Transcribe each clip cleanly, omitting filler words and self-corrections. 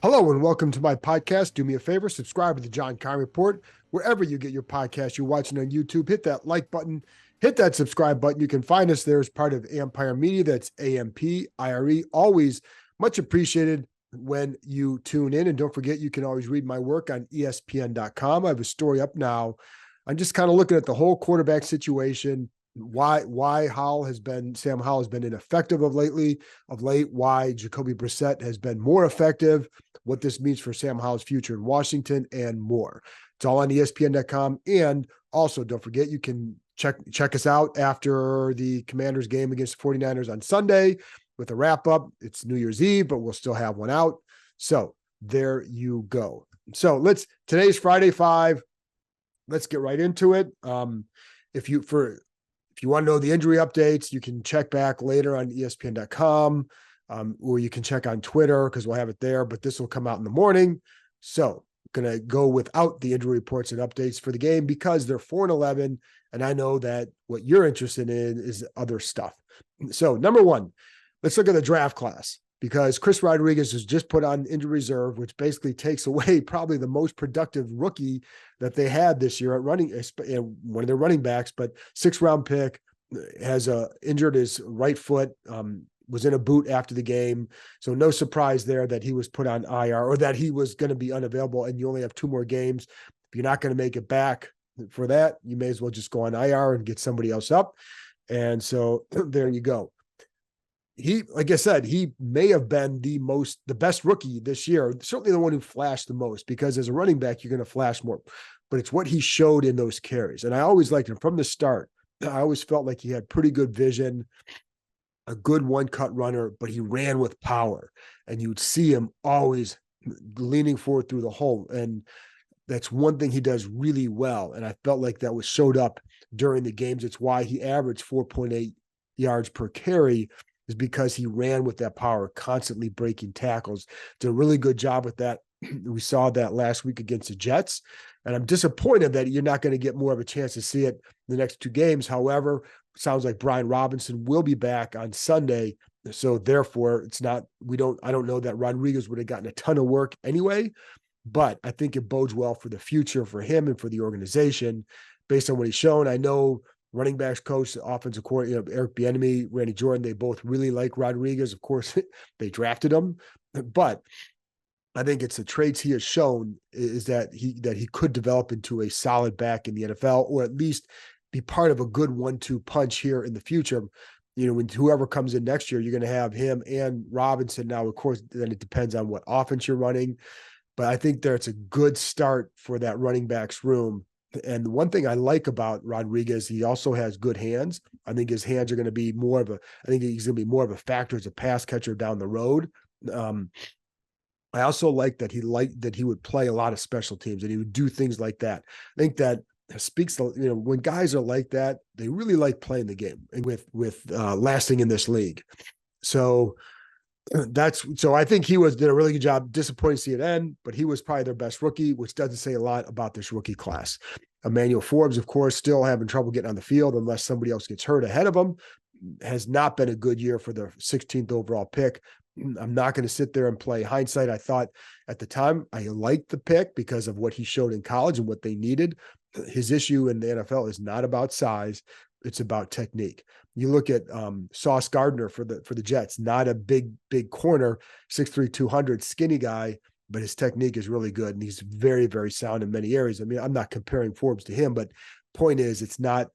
Hello and welcome to my podcast. Do me a favor, subscribe to the John Keim Report wherever you get your podcast. You're watching on YouTube, hit that like button, hit that subscribe button. You can find us there as part of Empire Media. That's AMPIRE. Always much appreciated when you tune in. And don't forget, you can always read my work on ESPN.com. I have a story up now. I'm just kind of looking at the whole quarterback situation, why Sam Howell has been ineffective of late, why Jacoby Brissett has been more effective, what this means for Sam Howell's future in Washington, and more. It's all on ESPN.com. And also, don't forget, you can check us out after the Commanders game against the 49ers on Sunday with a wrap-up. It's New Year's Eve, but we'll still have one out. So there you go. So today's Friday 5. Let's get right into it. If you want to know the injury updates, you can check back later on ESPN.com, or you can check on Twitter because we'll have it there, but this will come out in the morning. So I'm going to go without the injury reports and updates for the game because they're 4-11, and I know that what you're interested in is other stuff. So number one, let's look at the draft class because Chris Rodriguez was just put on injury reserve, which basically takes away probably the most productive rookie that they had this year at running, one of their running backs, but 6th-round pick, has injured his right foot, was in a boot after the game. So no surprise there that he was put on IR or that he was going to be unavailable, and you only have 2 more games. If you're not going to make it back for that, you may as well just go on IR and get somebody else up. And so there you go. He, like I said, he may have been the best rookie this year, certainly the one who flashed the most, because as a running back, you're going to flash more, but it's what he showed in those carries. And I always liked him from the start. I always felt like he had pretty good vision, a good one-cut runner, but he ran with power, and you'd see him always leaning forward through the hole. And that's one thing he does really well. And I felt like that was showed up during the games. It's why he averaged 4.8 yards per carry, is because he ran with that power, constantly breaking tackles. Did a really good job with that. We saw that last week against the Jets. And I'm disappointed that you're not going to get more of a chance to see it in the next 2 games. However, sounds like Brian Robinson will be back on Sunday. So therefore, I don't know that Rodriguez would have gotten a ton of work anyway, but I think it bodes well for the future for him and for the organization based on what he's shown. I know running backs coach, offensive coordinator, Eric Bieniemy, Randy Jordan, they both really like Rodriguez. Of course, they drafted him, but I think it's the traits he has shown is that he could develop into a solid back in the NFL, or at least be part of a good 1-2 punch here in the future. You know, when whoever comes in next year, you're going to have him and Robinson. Now, of course, then it depends on what offense you're running, but I think it's a good start for that running backs room. And the one thing I like about Rodriguez, he also has good hands. I think his hands are going to be I think he's going to be more of a factor as a pass catcher down the road. I also like that he would play a lot of special teams and he would do things like that. I think that speaks to, when guys are like that, they really like playing the game and with lasting in this league. So I think he did a really good job. Disappointing to see it end, but he was probably their best rookie, which doesn't say a lot about this rookie class. Emmanuel Forbes, of course, still having trouble getting on the field unless somebody else gets hurt ahead of him. Has not been a good year for the 16th overall pick. I'm not going to sit there and play hindsight. I thought at the time I liked the pick because of what he showed in college and what they needed. His issue in the NFL is not about size. It's about technique. You look at Sauce Gardner for the Jets, not a big corner, 6'3", 200, skinny guy, but his technique is really good. And he's very, very sound in many areas. I mean, I'm not comparing Forbes to him, but point is it's not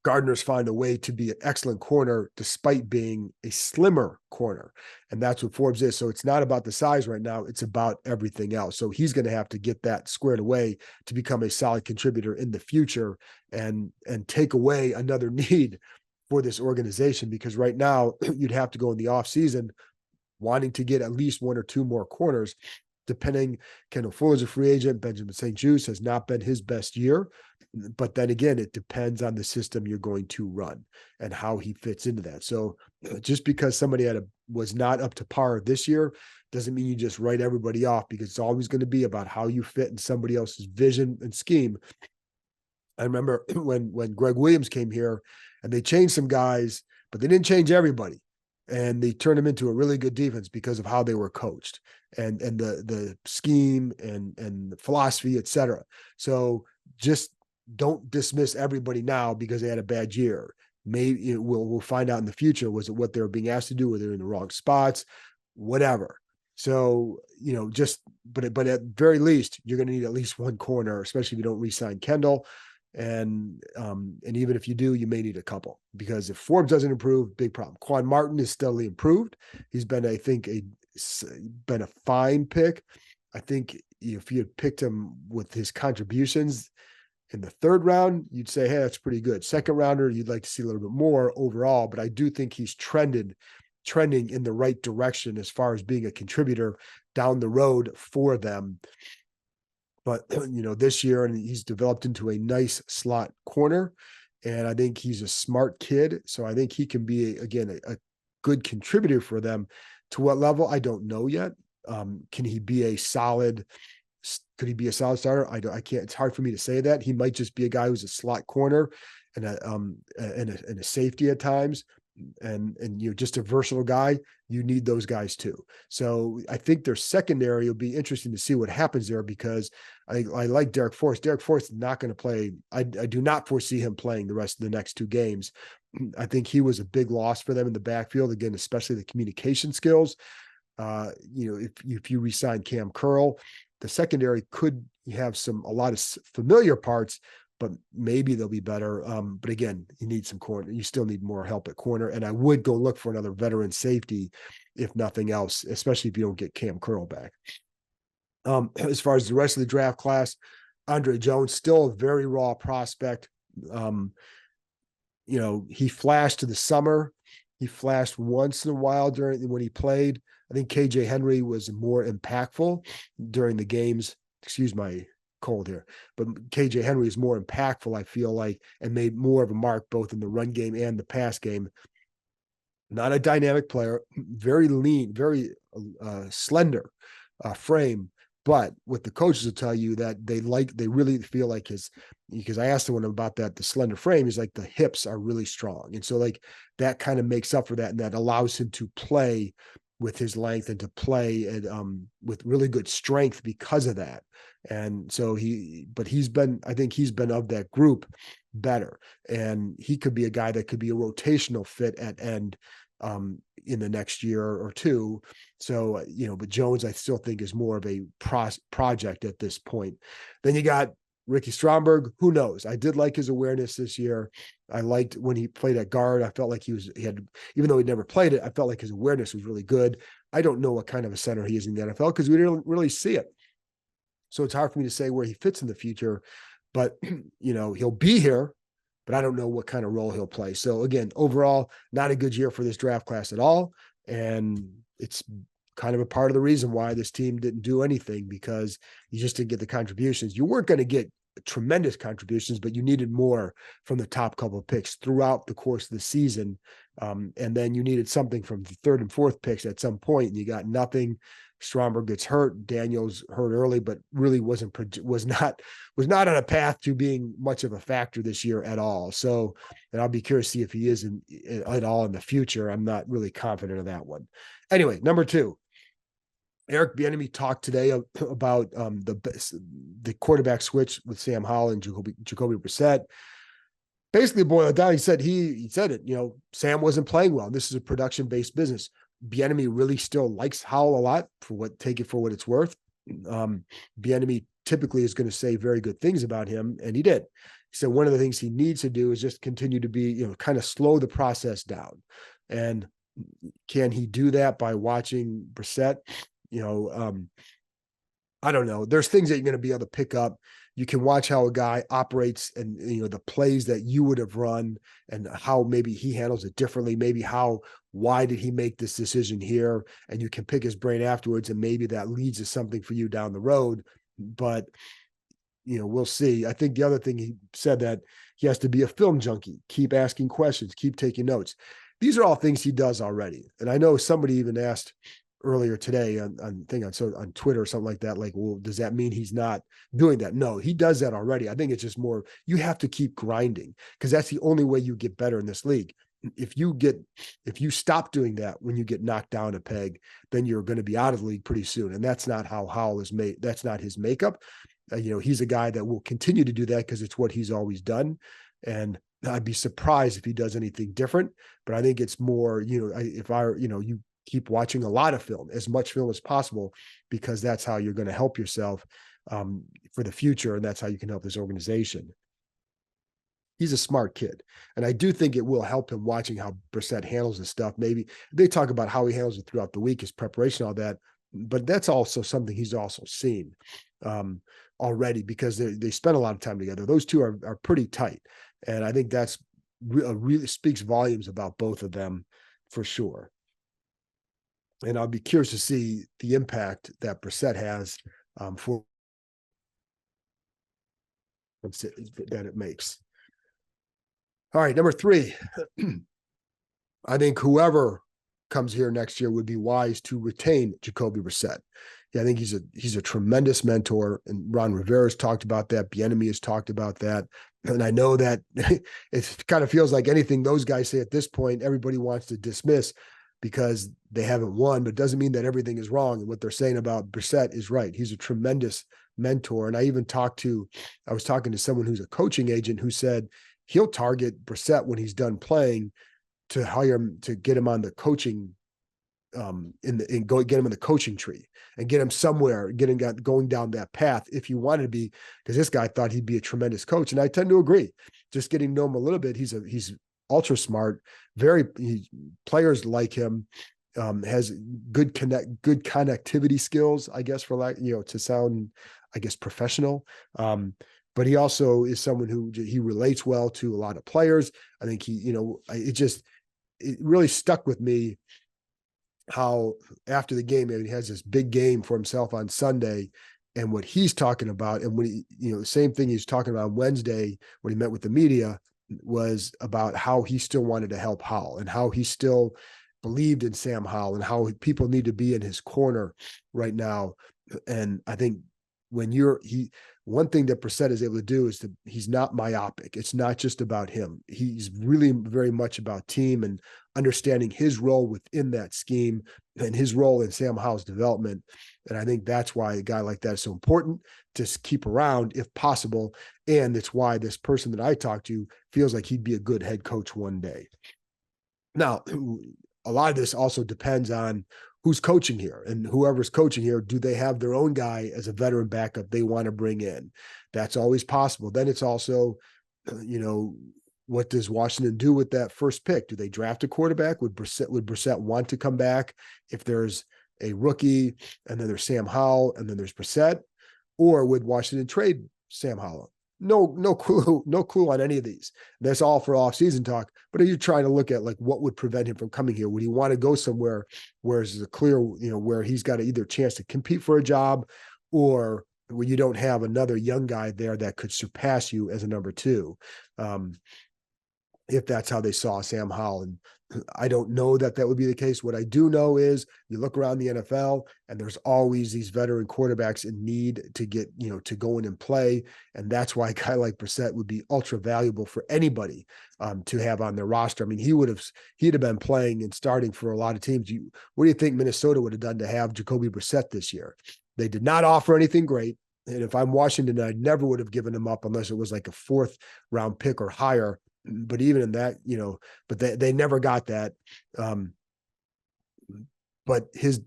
Gardner's found a way to be an excellent corner despite being a slimmer corner. And that's what Forbes is. So it's not about the size right now. It's about everything else. So he's going to have to get that squared away to become a solid contributor in the future and take away another need for this organization, because right now you'd have to go in the offseason wanting to get at least 1 or 2 more corners. Depending, Kendall Fuller's a free agent. Benjamin St-Juste has not been his best year. But then again, it depends on the system you're going to run and how he fits into that. So just because somebody was not up to par this year doesn't mean you just write everybody off, because it's always going to be about how you fit in somebody else's vision and scheme. I remember when Greg Williams came here and they changed some guys, but they didn't change everybody. and they turned them into a really good defense because of how they were coached and the scheme and the philosophy, et cetera. So just don't dismiss everybody now because they had a bad year. Maybe we'll find out in the future. Was it what they were being asked to do? Were they in the wrong spots? Whatever. So, but at very least, you're going to need at least one corner, especially if you don't re-sign Kendall. And even if you do, you may need a couple, because if Forbes doesn't improve, big problem. Quan Martin is steadily improved. He's been, I think, been a fine pick. I think if you had picked him with his contributions in the third round, you'd say, hey, that's pretty good. Second rounder, you'd like to see a little bit more overall, but I do think he's trending in the right direction as far as being a contributor down the road for them. But, this year, and he's developed into a nice slot corner, and I think he's a smart kid. So I think he can be, again, a good contributor for them. To what level, I don't know yet. Can he be a solid? Could he be a solid starter? I can't. It's hard for me to say that. He might just be a guy who's a slot corner and a safety at times, and just a versatile guy. You need those guys too. So I think their secondary will be interesting to see what happens there, because I like Derek Forrest. Derek Forrest is not going to play. I do not foresee him playing the rest of the next two games. I think he was a big loss for them in the backfield, again, especially the communication skills. If you re-sign Cam Curl, the secondary could have a lot of familiar parts, but maybe they'll be better. But again, you need some corner. You still need more help at corner. And I would go look for another veteran safety, if nothing else, especially if you don't get Cam Curl back. As far as the rest of the draft class, Andre Jones, still a very raw prospect. He flashed to the summer. He flashed once in a while when he played. I think KJ Henry was more impactful during the games. Excuse my cold here, but KJ Henry is more impactful, I feel like, and made more of a mark both in the run game and the pass game. Not a dynamic player, very lean, very slender frame, but what the coaches will tell you that they really feel like because I asked him about that, the slender frame is like the hips are really strong. And so like that kind of makes up for that. And that allows him to play with his length and to play with really good strength because of that. And so I think he's been of that group better. And he could be a guy that could be a rotational fit at end in the next year or two. So, but Jones, I still think is more of a project at this point. Then you got Ricky Stromberg. Who knows? I did like his awareness this year. I liked when he played at guard. I felt like he had, even though he'd never played it, I felt like his awareness was really good. I don't know what kind of a center he is in the NFL because we didn't really see it. So it's hard for me to say where he fits in the future, but he'll be here, but I don't know what kind of role he'll play. So again, overall, not a good year for this draft class at all. And it's kind of a part of the reason why this team didn't do anything, because you just didn't get the contributions. You weren't going to get tremendous contributions, but you needed more from the top couple of picks throughout the course of the season. And then you needed something from the third and fourth picks at some point, and you got nothing. Stromberg gets hurt. Daniels hurt early, but really was not on a path to being much of a factor this year at all. So, and I'll be curious to see if he is at all in the future. I'm not really confident of that one. Anyway, number 2, Eric Bieniemy talked today about the quarterback switch with Sam Howell and Jacoby Brissett. Basically, boiled it down. He said it. Sam wasn't playing well. This is a production-based business. Bieniemy really still likes Howell a lot. Take it for what it's worth. Bieniemy typically is going to say very good things about him, and he did. He said one of the things he needs to do is just continue to be, kind of slow the process down. And can he do that by watching Brissett? I don't know. There's things that you're going to be able to pick up. You can watch how a guy operates and, the plays that you would have run and how maybe he handles it differently. Maybe why did he make this decision here? And you can pick his brain afterwards, and maybe that leads to something for you down the road. But, we'll see. I think the other thing he said that he has to be a film junkie, keep asking questions, keep taking notes. These are all things he does already. And I know somebody even asked earlier today on Twitter or something like that, like, well, does that mean he's not doing that? No, he does that already. I think it's just more, you have to keep grinding, because that's the only way you get better in this league. if you stop doing that when you get knocked down a peg, then you're going to be out of the league pretty soon. And that's not how Howell is made. That's not his makeup. He's a guy that will continue to do that because it's what he's always done. And I'd be surprised if he does anything different. But I think it's more, you keep watching a lot of film, as much film as possible, because that's how you're going to help yourself for the future. And that's how you can help this organization. He's a smart kid. And I do think it will help him watching how Brissett handles his stuff. Maybe they talk about how he handles it throughout the week, his preparation, all that. But that's also something he's also seen already, because they spend a lot of time together. Those two are pretty tight. And I think that's really speaks volumes about both of them for sure. And I'll be curious to see the impact that Brissett has for that it makes. All right, number 3. I think whoever comes here next year would be wise to retain Jacoby Brissett. Yeah, I think he's a tremendous mentor, and Ron Rivera's talked about that. Bieniemy has talked about that, and I know that it kind of feels like anything those guys say at this point, everybody wants to dismiss because they haven't won, but it doesn't mean that everything is wrong. And what they're saying about Brissett is right. He's a tremendous mentor, and I was talking to someone who's a coaching agent who said he'll target Brissett when he's done playing to hire him, to get him on the coaching, get him in the coaching tree and get him somewhere, going down that path if you wanted to be, because this guy thought he'd be a tremendous coach. And I tend to agree. Just getting to know him a little bit, he's ultra smart, players like him, has good connectivity skills, I guess, to sound, I guess, professional. But he also is someone who he relates well to a lot of players. I think it really stuck with me how after the game, he has this big game for himself on Sunday, and what he's talking about, and when the same thing he's talking about on Wednesday when he met with the media, was about how he still wanted to help Howell and how he still believed in Sam Howell and how people need to be in his corner right now. And I think one thing that Brissett is able to do is that he's not myopic. It's not just about him. He's really very much about team and understanding his role within that scheme and his role in Sam Howell's development. And I think that's why a guy like that is so important to keep around if possible. And it's why this person that I talked to feels like he'd be a good head coach one day. Now, a lot of this also depends on who's coaching here, and whoever's coaching here, do they have their own guy as a veteran backup they want to bring in? That's always possible. Then it's also, what does Washington do with that first pick? Do they draft a quarterback? Would Brissett want to come back if there's a rookie and then there's Sam Howell and then there's Brissett? Or would Washington trade Sam Howell? No clue on any of these. That's all for off-season talk. But are you trying to look at what would prevent him from coming here? Would he want to go somewhere where there's a clear, where he's got either chance to compete for a job, or where you don't have another young guy there that could surpass you as a number 2? If that's how they saw Sam Howell. And I don't know that would be the case. What I do know is you look around the NFL and there's always these veteran quarterbacks in need to get, to go in and play. And that's why a guy like Brissett would be ultra valuable for anybody to have on their roster. I mean, he'd have been playing and starting for a lot of teams. What do you think Minnesota would have done to have Jacoby Brissett this year? They did not offer anything great. And if I'm Washington, I never would have given him up unless it was like a 4th round pick or higher. But even in that, but they never got that. But his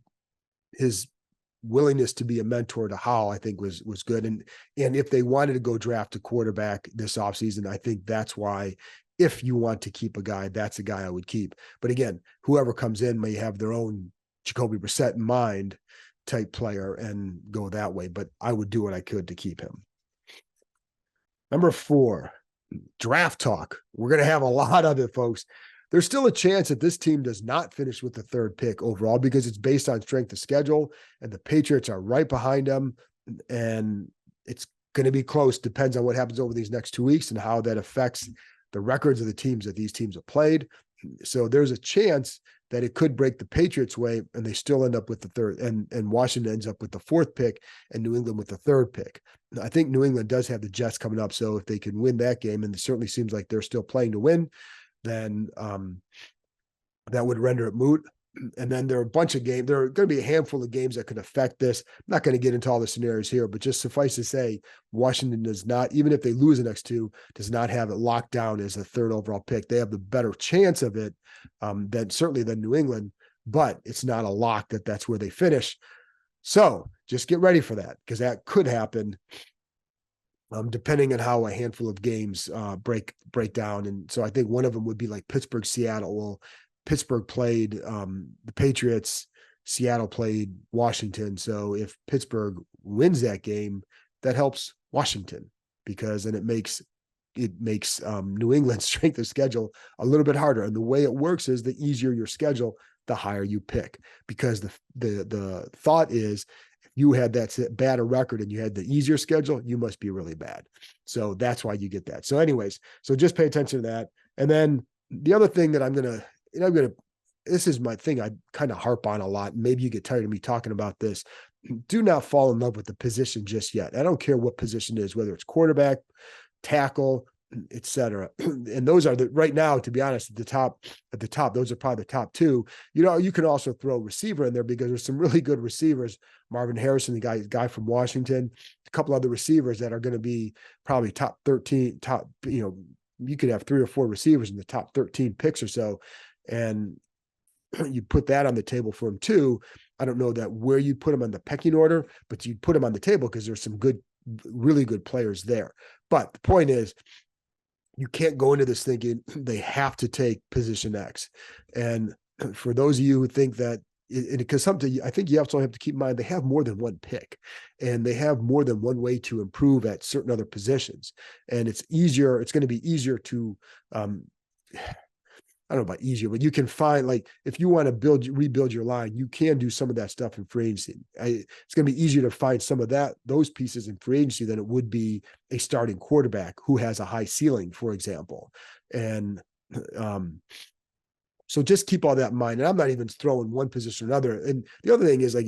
willingness to be a mentor to Howell, I think was good. And if they wanted to go draft a quarterback this offseason, I think that's why, if you want to keep a guy, that's a guy I would keep. But again, whoever comes in may have their own Jacoby Brissett in mind type player and go that way. But I would do what I could to keep him. Number 4. Draft talk. We're going to have a lot of it, folks. There's still a chance that this team does not finish with the 3rd pick overall because it's based on strength of schedule, and the Patriots are right behind them, and it's going to be close. Depends on what happens over these next 2 weeks and how that affects the records of the teams that these teams have played. So there's a chance that it could break the Patriots' way and they still end up with the 3rd, and Washington ends up with the 4th pick and New England with the 3rd pick. I think New England does have the Jets coming up, so if they can win that game, and it certainly seems like they're still playing to win, then that would render it moot. And then there are a bunch of games. There are going to be a handful of games that could affect this. I'm not going to get into all the scenarios here, but just suffice to say, Washington does not, even if they lose the next two, does not have it locked down as a third overall pick. They have the better chance of it certainly than New England, but it's not a lock that that's where they finish. So just get ready for that, because that could happen depending on how a handful of games break down. And so I think one of them would be like Pittsburgh, Seattle. Well, Pittsburgh played the Patriots, Seattle played Washington. So if Pittsburgh wins that game, that helps Washington, because then it makes New England's strength of schedule a little bit harder. And the way it works is the easier your schedule, the higher you pick, because the thought is, if you had that bad a record and you had the easier schedule, you must be really bad. So that's why you get that. So anyways, so just pay attention to that. And then the other thing that this is my thing I kind of harp on a lot. Maybe you get tired of me talking about this. Do not fall in love with the position just yet. I don't care what position it is, whether it's quarterback, tackle, etc. And those are right now, to be honest, at the top, those are probably the top two. You can also throw receiver in there, because there's some really good receivers. Marvin Harrison, the guy from Washington, a couple other receivers that are going to be probably top 13, you could have 3 or 4 receivers in the top 13 picks or so. And you put that on the table for him too. I don't know that where you put him on the pecking order, but you put him on the table because there's some really good players there. But the point is, you can't go into this thinking they have to take position X. And for those of you who think that, because something I think you also have to keep in mind, they have more than one pick, and they have more than one way to improve at certain other positions. And it's going to be easier to, I don't know about easier, but you can find, like, if you want to rebuild your line, you can do some of that stuff in free agency. It's going to be easier to find some of those pieces in free agency than it would be a starting quarterback who has a high ceiling, for example. And so just keep all that in mind. And I'm not even throwing one position or another. And the other thing is, like,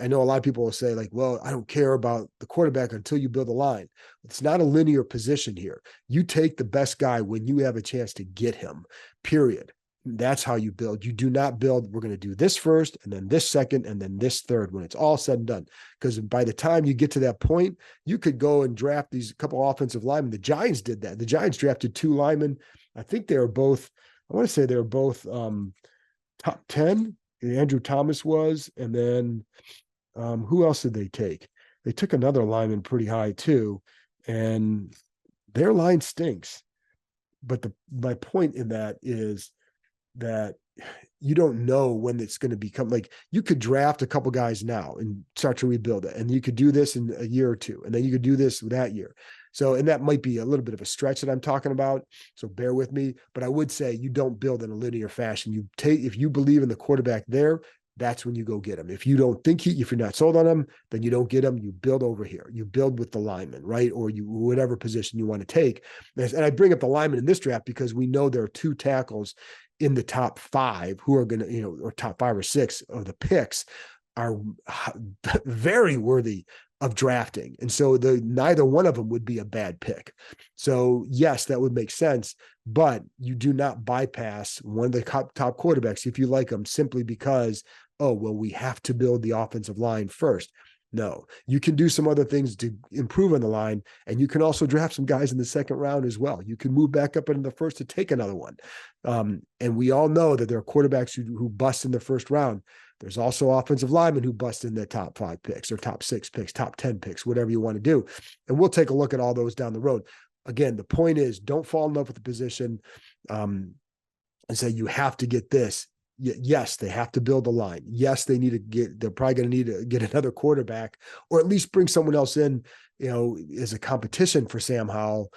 I know a lot of people will say, like, well, I don't care about the quarterback until you build a line. It's not a linear position here. You take the best guy when you have a chance to get him, period. That's how you build. You do not build, we're going to do this first, and then this second, and then this third when it's all said and done. Because by the time you get to that point, you could go and draft these couple offensive linemen. The Giants did that. The Giants drafted 2 linemen. I think they were both, I want to say they were both top 10. Andrew Thomas was, and then who else did they take? They took another lineman pretty high too, and their line stinks. But my point in that is that you don't know when it's going to become, like, you could draft a couple guys now and start to rebuild it, and you could do this in a year or two, and then you could do this that year. So, and that might be a little bit of a stretch that I'm talking about, so bear with me. But I would say you don't build in a linear fashion. If you believe in the quarterback there, that's when you go get him. If you don't think if you're not sold on him, then you don't get him. You build over here. You build with the lineman, right? Or whatever position you want to take. And I bring up the lineman in this draft because we know there are 2 tackles in the top 5 who are going to, or top 5 or 6 of the picks are very worthy of drafting. And so neither one of them would be a bad pick. So yes, that would make sense, but you do not bypass one of the top quarterbacks if you like them simply because, oh, well, we have to build the offensive line first. No, you can do some other things to improve on the line, and you can also draft some guys in the second round as well. You can move back up into the first to take another one. And we all know that there are quarterbacks who bust in the first round. There's also offensive linemen who bust in the top 5 picks or top 6 picks, top 10 picks, whatever you want to do. And we'll take a look at all those down the road. Again, the point is, don't fall in love with the position and say you have to get this. Yes, they have to build a line. Yes, they're probably going to need to get another quarterback, or at least bring someone else in, as a competition for Sam Howell,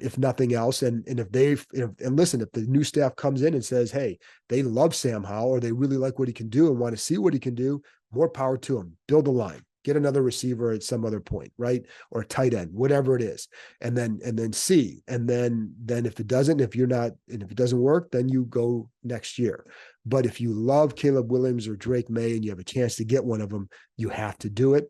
if nothing else. And listen, if the new staff comes in and says, hey, they love Sam Howell, or they really like what he can do and want to see what he can do, more power to him. Build a line. Get another receiver at some other point, right? Or a tight end, whatever it is. And then see. And then if it doesn't work, then you go next year. But if you love Caleb Williams or Drake May and you have a chance to get one of them, you have to do it.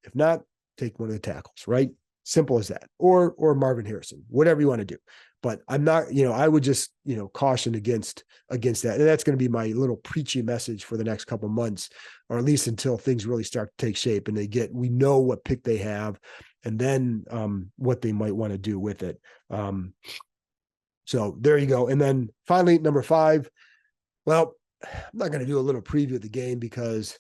If not, take one of the tackles, right? Simple as that. Or Marvin Harrison, whatever you want to do. but I'm not, I would just, caution against that. And that's going to be my little preachy message for the next couple of months, or at least until things really start to take shape and we know what pick they have, and then what they might want to do with it. So there you go. And then finally, number 5. Well, I'm not going to do a little preview of the game because,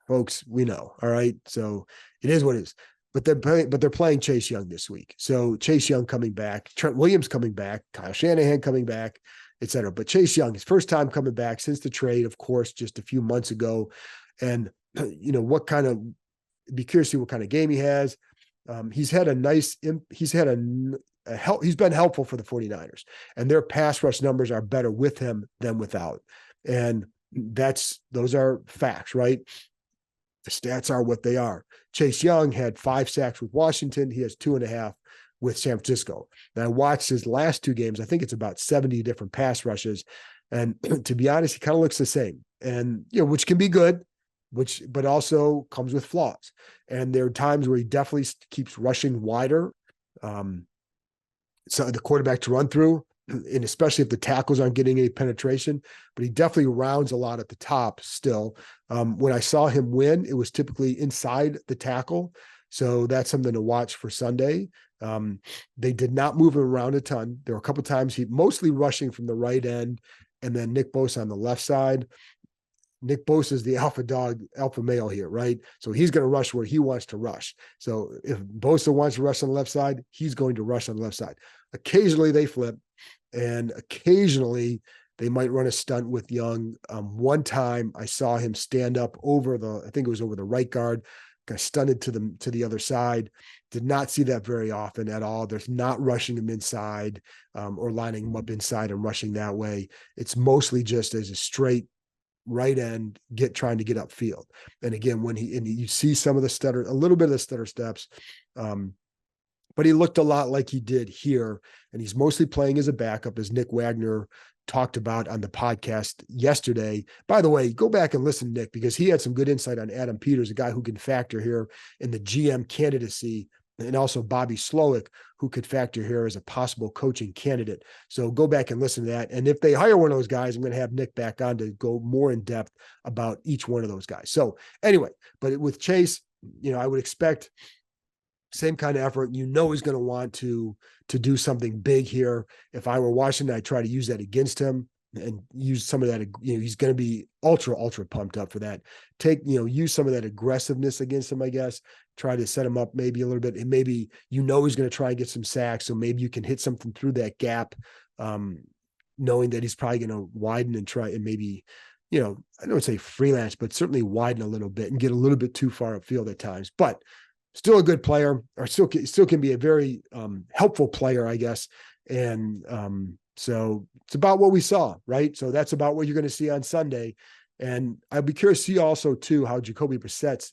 folks, we know. All right. So it is what it is. But they're playing Chase Young this week. So Chase Young coming back, Trent Williams coming back, Kyle Shanahan coming back, et cetera. But Chase Young, his first time coming back since the trade, of course, just a few months ago. And, be curious to see what kind of game he has. He's been helpful for the 49ers, and their pass rush numbers are better with him than without. And those are facts, right? The stats are what they are. Chase Young had 5 sacks with Washington. He has 2.5 with San Francisco. And I watched his last 2 games. I think it's about 70 different pass rushes. And to be honest, he kind of looks the same. And, which can be good, but also comes with flaws. And there are times where he definitely keeps rushing wider. So the quarterback to run through, and especially if the tackles aren't getting any penetration, but he definitely rounds a lot at the top still. When I saw him win, it was typically inside the tackle. So that's something to watch for Sunday. They did not move him around a ton. There were a couple of times he mostly rushing from the right end, and then Nick Bosa on the left side. Nick Bosa is the alpha male here, right? So he's going to rush where he wants to rush. So if Bosa wants to rush on the left side, he's going to rush on the left side. Occasionally they flip, and occasionally they might run a stunt with Young. One time I saw him stand up I think it was over the right guard, got stunted to the other side. Did not see that very often at all. There's not rushing him inside or lining him up inside and rushing that way. It's mostly just as a straight right end trying to get upfield. And again, you see some of the a little bit of the stutter steps, but he looked a lot like he did here, and he's mostly playing as a backup, as Nick Wagner talked about on the podcast yesterday. By the way, go back and listen to Nick, because he had some good insight on Adam Peters, a guy who can factor here in the GM candidacy, and also Bobby Slowick, who could factor here as a possible coaching candidate. So go back and listen to that. And if they hire one of those guys, I'm going to have Nick back on to go more in depth about each one of those guys. So anyway, but with Chase, I would expect same kind of effort. He's going to want to do something big here. If I were Washington, I'd try to use that against him and use some of that. He's going to be ultra pumped up for that. Use some of that aggressiveness against him, I guess. Try to set him up maybe a little bit. And maybe, he's going to try and get some sacks. So maybe you can hit something through that gap, knowing that he's probably going to widen and try and maybe, I don't say freelance, but certainly widen a little bit and get a little bit too far upfield at times. But still a good player, or still can be a very helpful player, I guess. And so it's about what we saw, right? So that's about what you're going to see on Sunday. And I'd be curious to see also too how Jacoby Brissett's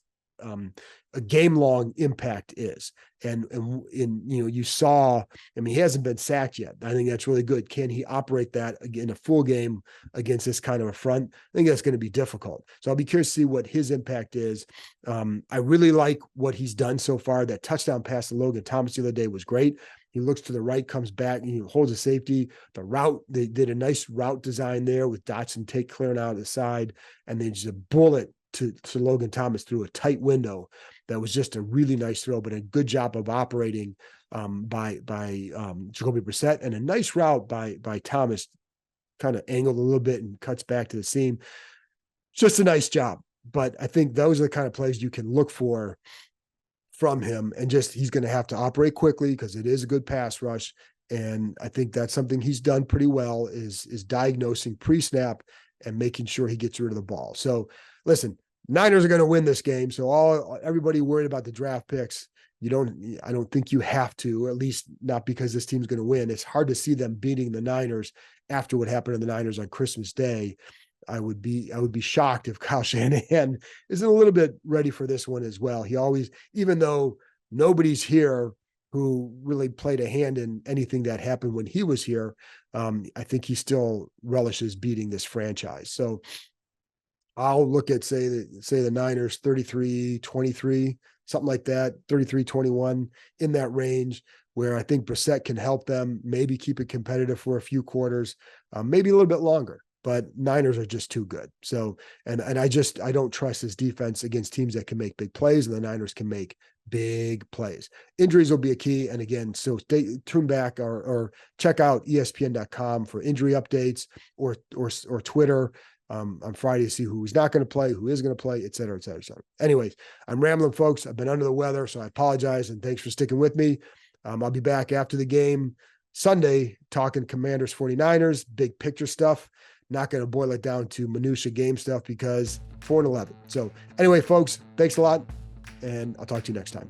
a game-long impact is. And you saw, he hasn't been sacked yet. I think that's really good. Can he operate that in a full game against this kind of a front? I think that's going to be difficult. So I'll be curious to see what his impact is. I really like what he's done so far. That touchdown pass to Logan Thomas the other day was great. He looks to the right, comes back, and he holds a safety. The route, they did a nice route design there with Dotson clearing out of the side, and then just a bullet to Logan Thomas through a tight window. That was just a really nice throw, but a good job of operating by Jacoby Brissett, and a nice route by Thomas, kind of angled a little bit and cuts back to the seam. Just a nice job. But I think those are the kind of plays you can look for from him, and just he's going to have to operate quickly because it is a good pass rush. And I think that's something he's done pretty well is diagnosing pre-snap and making sure he gets rid of the ball. So listen, Niners are going to win this game. So everybody worried about the draft picks, I don't think you have to, at least not because this team's going to win. It's hard to see them beating the Niners after what happened to the Niners on Christmas Day. I would be shocked if Kyle Shanahan isn't a little bit ready for this one as well. He always, even though nobody's here who really played a hand in anything that happened when he was here, I think he still relishes beating this franchise. So I'll look at say the Niners 33-23, something like that, 33-21, in that range. where I think Brissett can help them maybe keep it competitive for a few quarters, maybe a little bit longer. But Niners are just too good. So, and I don't trust this defense against teams that can make big plays, and the Niners can make big plays. Injuries will be a key. And again, so tune back or check out ESPN.com for injury updates or Twitter on Friday to see who's not going to play, who is going to play, et cetera, et cetera, et cetera. Anyways, I'm rambling, folks. I've been under the weather, so I apologize. And thanks for sticking with me. I'll be back after the game Sunday talking Commanders 49ers, big picture stuff. Not going to boil it down to minutia game stuff because 4-11. So anyway, folks, thanks a lot, and I'll talk to you next time.